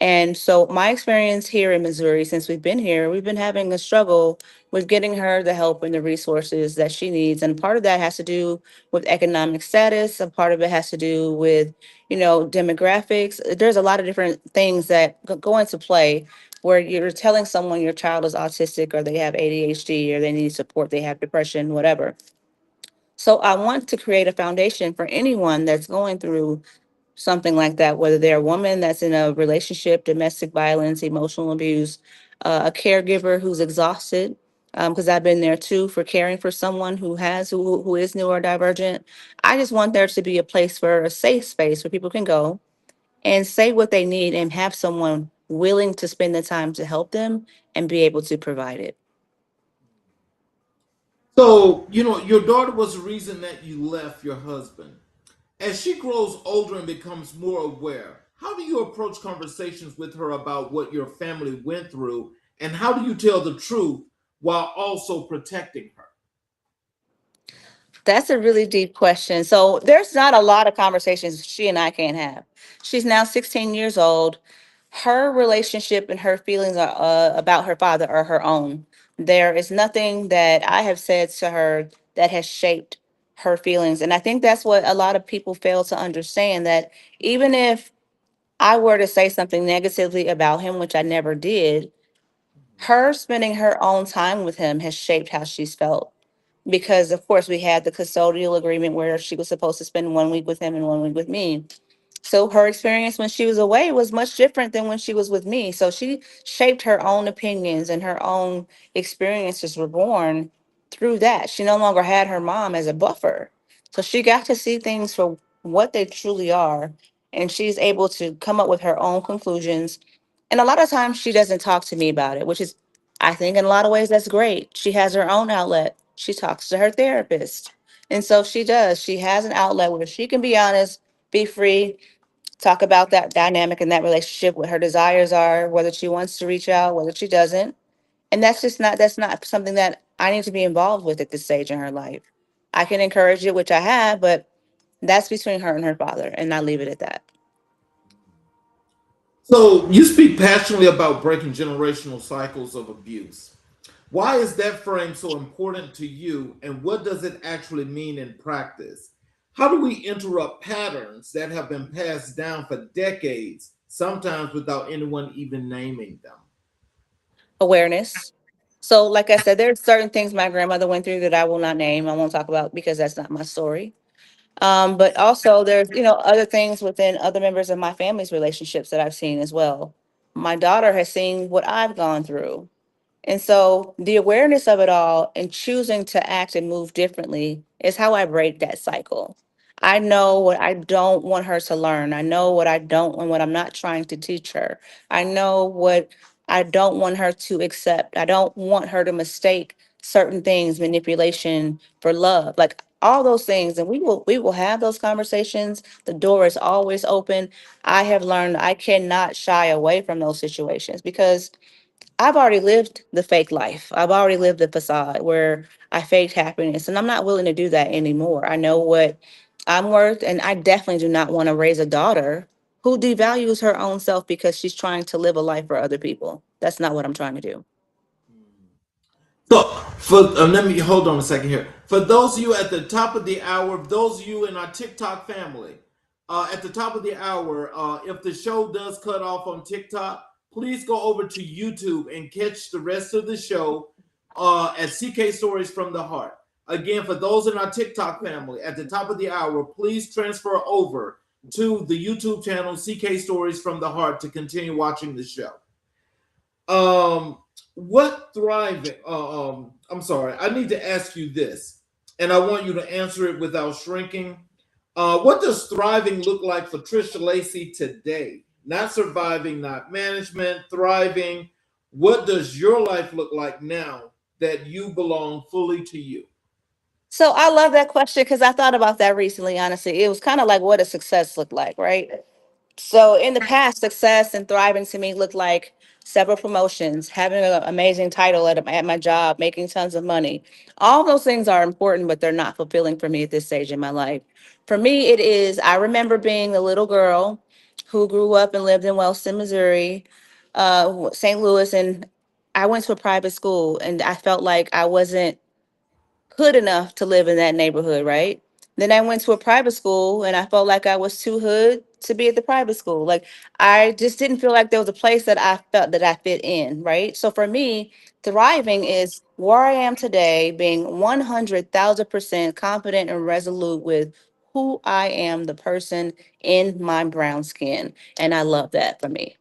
And so, my experience here in Missouri, since we've been here, we've been having a struggle with getting her the help and the resources that she needs. And part of that has to do with economic status, a part of it has to do with, demographics. There's a lot of different things that go into play where you're telling someone your child is autistic or they have ADHD or they need support, they have depression, whatever. So, I want to create a foundation for anyone that's going through something like that, whether they're a woman that's in a relationship, domestic violence, emotional abuse, a caregiver who's exhausted. Because I've been there too for caring for someone who is neurodivergent. I just want there to be a place for a safe space where people can go and say what they need and have someone willing to spend the time to help them and be able to provide it. So, your daughter was the reason that you left your husband. As she grows older and becomes more aware, how do you approach conversations with her about what your family went through, and how do you tell the truth while also protecting her? That's a really deep question. So there's not a lot of conversations she and I can't have. She's now 16 years old. her relationship and her feelings are about her father are her own. There is nothing that I have said to her that has shaped her feelings. And I think that's what a lot of people fail to understand, that even if I were to say something negatively about him, which I never did, her spending her own time with him has shaped how she's felt. Because, of course, we had the custodial agreement where she was supposed to spend 1 week with him and 1 week with me. So her experience when she was away was much different than when she was with me. So she shaped her own opinions, and her own experiences were born through that. She no longer had her mom as a buffer. So she got to see things for what they truly are. And she's able to come up with her own conclusions. And a lot of times she doesn't talk to me about it, which is, I think, in a lot of ways, that's great. She has her own outlet. She talks to her therapist. And so she does. She has an outlet where she can be honest, be free, talk about that dynamic and that relationship, what her desires are, whether she wants to reach out, whether she doesn't. And that's not something that I need to be involved with at this stage in her life. I can encourage it, which I have, but that's between her and her father, and I leave it at that. So you speak passionately about breaking generational cycles of abuse. Why is that frame so important to you, and what does it actually mean in practice? How do we interrupt patterns that have been passed down for decades, sometimes without anyone even naming them? Awareness. So, like I said, there's certain things my grandmother went through that I will not name, I won't talk about, because that's not my story. But also there's, other things within other members of my family's relationships that I've seen as well. My daughter has seen what I've gone through. And so the awareness of it all and choosing to act and move differently is how I break that cycle. I know what I don't want her to learn. I know what I don't want, what I'm not trying to teach her. I know what I don't want her to accept. I don't want her to mistake certain things, manipulation, for love. Like all those things. And we will have those conversations. The door is always open. I have learned I cannot shy away from those situations because I've already lived the fake life. I've already lived the facade where I faked happiness, and I'm not willing to do that anymore. I know what I'm worth, and I definitely do not want to raise a daughter who devalues her own self because she's trying to live a life for other people. That's not what I'm trying to do. So, for let me hold on a second here. For those of you at the top of the hour, those of you in our TikTok family, at the top of the hour, if the show does cut off on TikTok, please go over to YouTube and catch the rest of the show at CK Stories from the Heart. Again, for those in our TikTok family, at the top of the hour, please transfer over to the YouTube channel CK Stories from the Heart to continue watching the show. Um, what thriving? I'm sorry. I need to ask you this, and I want you to answer it without shrinking. What does thriving look like for Trisha Lacy today? Not surviving, not management, thriving. What does your life look like now that you belong fully to you? So I love that question because I thought about that recently, honestly. It was kind of like what does success look like, right? So in the past, success and thriving to me looked like several promotions, having an amazing title at my job, making tons of money. All those things are important, but they're not fulfilling for me at this stage in my life. For me, it is, I remember being a little girl who grew up and lived in Wellston, Missouri, St. Louis, and I went to a private school and I felt like I wasn't hood enough to live in that neighborhood, right? Then I went to a private school and I felt like I was too hood to be at the private school. Like I just didn't feel like there was a place that I felt that I fit in, right? So for me, thriving is where I am today, being 100,000% confident and resolute with who I am, the person in my brown skin. And I love that for me.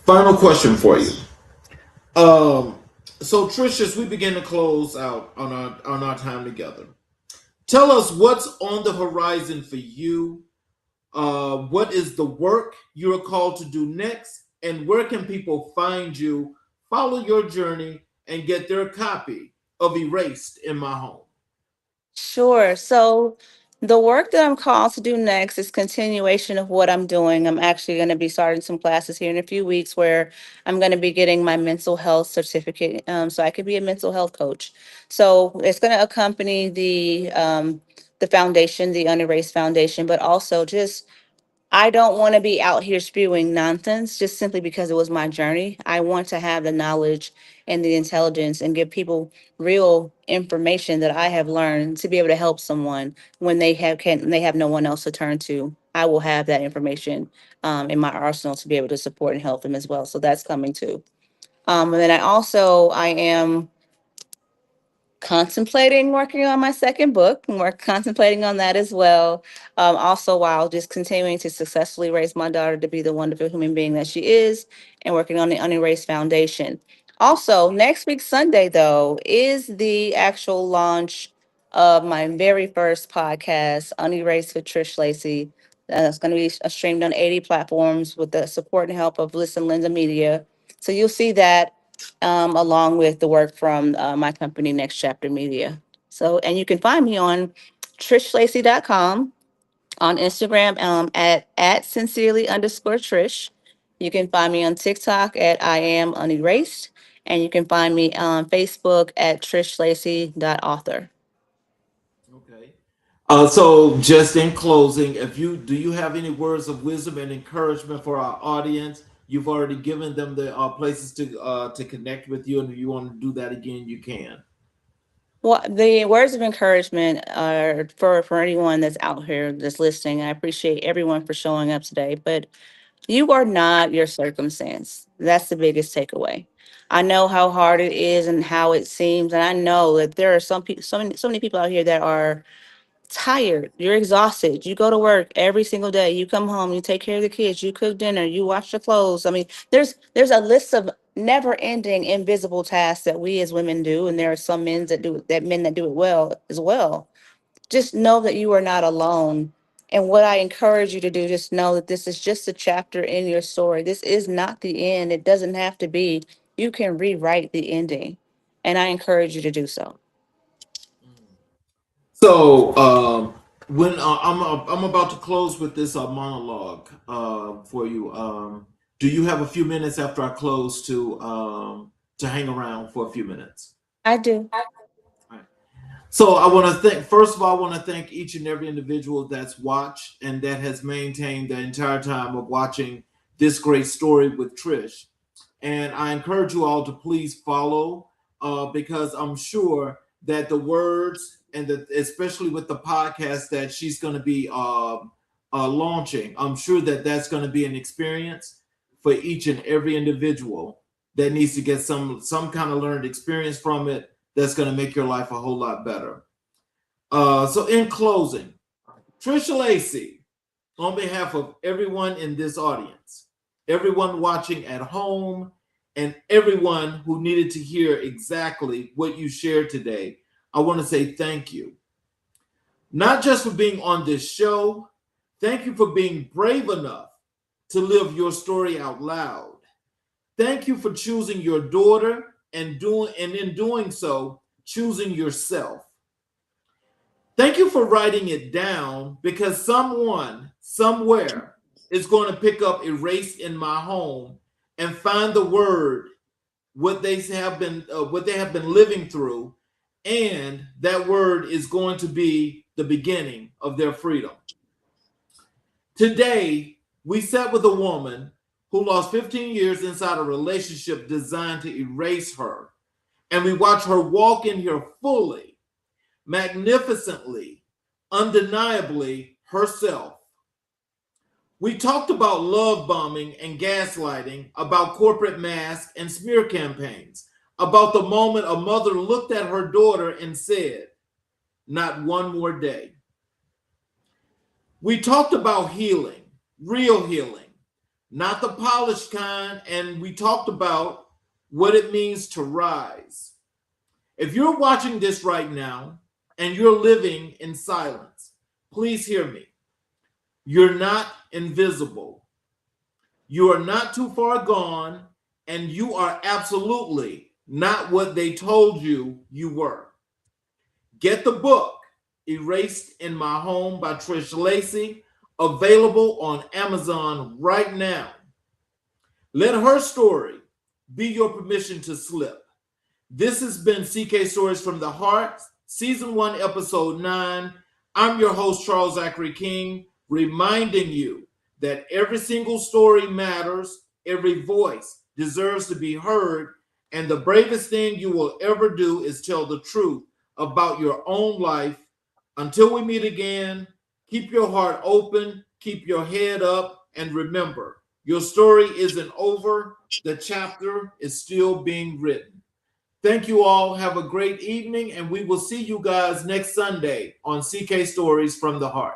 Final question for you. Um, so Trish, as we begin to close out on our time together, tell us what's on the horizon for you. What is the work you're called to do next, and where can people find you, follow your journey, and get their copy of Erased in My Home? Sure. So the work that I'm called to do next is continuation of what I'm doing. I'm actually going to be starting some classes here in a few weeks where I'm going to be getting my mental health certificate, so I could be a mental health coach. So it's going to accompany the foundation, the Unerased Foundation, but also just I don't want to be out here spewing nonsense just simply because it was my journey. I want to have the knowledge and the intelligence and give people real information that I have learned to be able to help someone when they have no one else to turn to. I will have that information in my arsenal to be able to support and help them as well. So that's coming too. And then I am contemplating working on my second book, and we're contemplating on that as well. Also, while just continuing to successfully raise my daughter to be the wonderful human being that she is, and working on the Unerased Foundation. Also, next week, Sunday, though, is the actual launch of my very first podcast, Unerased with Trish Lacy. It's going to be streamed on 80 platforms with the support and help of Listen Linda Media. So you'll see that along with the work from my company, Next Chapter Media. So, and you can find me on trishlacy.com, on Instagram at sincerely underscore Trish. You can find me on TikTok at I am unerased. And you can find me on Facebook at trishlacy.author. Okay. So just in closing, if you do you have any words of wisdom and encouragement for our audience? You've already given them the places to connect with you, and if you want to do that again, you can. Well, the words of encouragement are for anyone that's out here that's listening. I appreciate everyone for showing up today, but you are not your circumstance. That's the biggest takeaway. I know how hard it is and how it seems, and I know that there are some people, so many people out here that are tired. You're exhausted. You go to work every single day. You come home. You take care of the kids. You cook dinner. You wash your clothes. I mean, there's a list of never-ending invisible tasks that we as women do, and there are some men that do it well as well. Just know that you are not alone. And what I encourage you to do, just know that this is just a chapter in your story. This is not the end. It doesn't have to be. You can rewrite the ending. And I encourage you to do so. So when I'm about to close with this monologue for you, do you have a few minutes after I close to hang around for a few minutes? I do. All right. So I want to thank first of all, I want to thank each and every individual that's watched and that has maintained the entire time of watching this great story with Trish. And I encourage you all to please follow because I'm sure that the words and especially with the podcast that she's going to be launching, I'm sure that that's going to be an experience for each and every individual that needs to get some kind of learned experience from it. That's going to make your life a whole lot better. So in closing, Trisha Lacy, on behalf of everyone in this audience, everyone watching at home, and everyone who needed to hear exactly what you shared today, I want to say thank you. Not just for being on this show, thank you for being brave enough to live your story out loud. Thank you for choosing your daughter and in doing so, choosing yourself. Thank you for writing it down because someone somewhere is going to pick up Erased in My Home and find the word what they have been living through, and that word is going to be the beginning of their freedom. Today, we sat with a woman who lost 15 years inside a relationship designed to erase her, and we watched her walk in here fully, magnificently, undeniably herself. We talked about love bombing and gaslighting, about corporate masks and smear campaigns, about the moment a mother looked at her daughter and said, "Not one more day." We talked about healing, real healing, not the polished kind, and we talked about what it means to rise. If you're watching this right now and you're living in silence, please hear me. You're not invisible. You are not too far gone, and you are absolutely not what they told you you were. Get the book, Erased in My Home by Trish Lacy, available on Amazon right now. Let her story be your permission to slip. This has been CK Stories from the Heart, Season 1, Episode 9. I'm your host, Charles Zachary King, reminding you that every single story matters, every voice deserves to be heard, and the bravest thing you will ever do is tell the truth about your own life. Until we meet again, keep your heart open, keep your head up, and remember, your story isn't over. The chapter is still being written. Thank you all. Have a great evening, and we will see you guys next Sunday on CK Stories from the Heart.